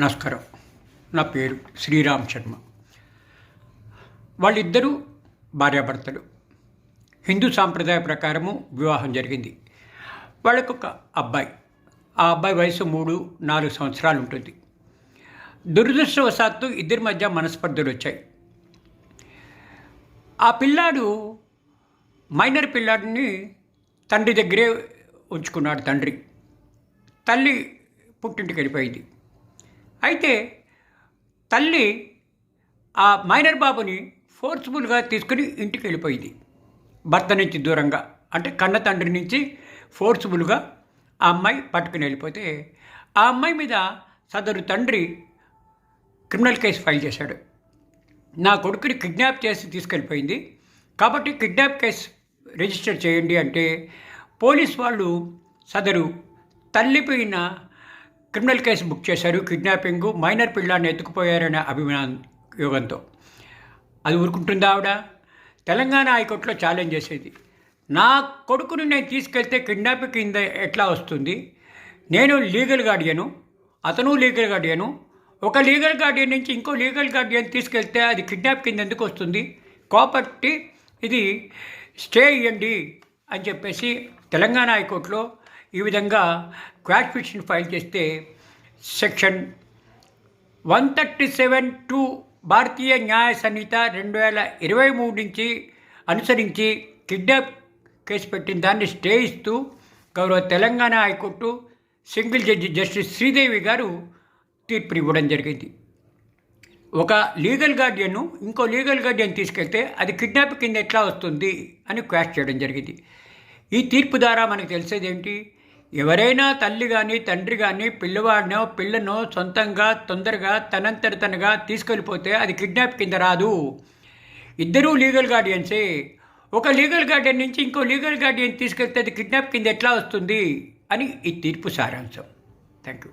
నమస్కారం. నా పేరు శ్రీరామ్ శర్మ. వాళ్ళిద్దరూ భార్యాభర్తలు. హిందూ సాంప్రదాయ ప్రకారము వివాహం జరిగింది. వాళ్ళకొక అబ్బాయి. ఆ అబ్బాయి వయసు 3-4 సంవత్సరాలు ఉంటుంది. దురదృష్టవశాత్తు ఇద్దరి మధ్య మనస్పర్ధలు వచ్చాయి. ఆ పిల్లాడు మైనర్ పిల్లాడిని తండ్రి దగ్గరే ఉంచుకున్నాడు. తల్లి పుట్టింటికి వెళ్ళిపోయింది. అయితే తల్లి ఆ మైనర్ బాబుని ఫోర్స్ఫుల్గా తీసుకుని ఇంటికి వెళ్ళిపోయింది. భర్త నుంచి దూరంగా, అంటే కన్న తండ్రి నుంచి ఫోర్స్ఫుల్గా ఆ అమ్మాయి పట్టుకుని వెళ్ళిపోతే ఆ అమ్మాయి మీద సదరు తండ్రి క్రిమినల్ కేసు ఫైల్ చేశాడు. నా కొడుకుని కిడ్నాప్ చేసి తీసుకెళ్ళిపోయింది కాబట్టి కిడ్నాప్ కేసు రిజిస్టర్ చేయండి అంటే పోలీస్ వాళ్ళు సదరు తల్లిపోయిన క్రిమినల్ కేసు బుక్ చేశారు. కిడ్నాపింగ్, మైనర్ పిల్లాన్ని ఎత్తుకుపోయారనే అభియోగంతో. అది ఊరుకుంటుందా ఆవిడ? తెలంగాణ హైకోర్టులో ఛాలెంజ్ చేసేది. నా కొడుకుని నేను తీసుకెళ్తే కిడ్నాపింగ్ కింద ఎట్లా వస్తుంది? నేను లీగల్ గార్డియను, అతను లీగల్ గార్డియను. ఒక లీగల్ గార్డియన్ నుంచి ఇంకో లీగల్ గార్డియన్ తీసుకెళ్తే అది కిడ్నాప్ కింద ఎందుకు వస్తుంది? కాబట్టి ఇది స్టే ఇవ్వండి అని చెప్పేసి తెలంగాణ హైకోర్టులో ఈ విధంగా క్వాష్ పిటిషన్ ఫైల్ చేస్తే సెక్షన్ 137(2) భారతీయ న్యాయ సంహిత 2023 నుంచి అనుసరించి కిడ్నాప్ కేసు పెట్టిన దాన్ని స్టే ఇస్తూ గౌరవ Telangana high court single judge justice Sridevi గారు తీర్పు ఇవ్వడం జరిగింది. ఒక లీగల్ గార్డియన్ను ఇంకో లీగల్ గార్డియన్ తీసుకెళ్తే అది కిడ్నాప్ కింద ఎట్లా వస్తుంది అని క్వాష్ చేయడం జరిగింది. ఈ తీర్పు ద్వారా మనకు తెలిసేది ఏంటి? ఎవరైనా తల్లి కానీ తండ్రి కానీ పిల్లను సొంతంగా తొందరగా తనంతగా తీసుకెళ్ళిపోతే అది కిడ్నాప్ కింద రాదు. ఇద్దరూ లీగల్ గార్డియన్సే. ఒక లీగల్ గార్డియన్ నుంచి ఇంకో లీగల్ గార్డియన్ తీసుకెళ్తే అది కిడ్నాప్ కింద ఎట్లా వస్తుంది అని ఈ తీర్పు సారాంశం. Thank you.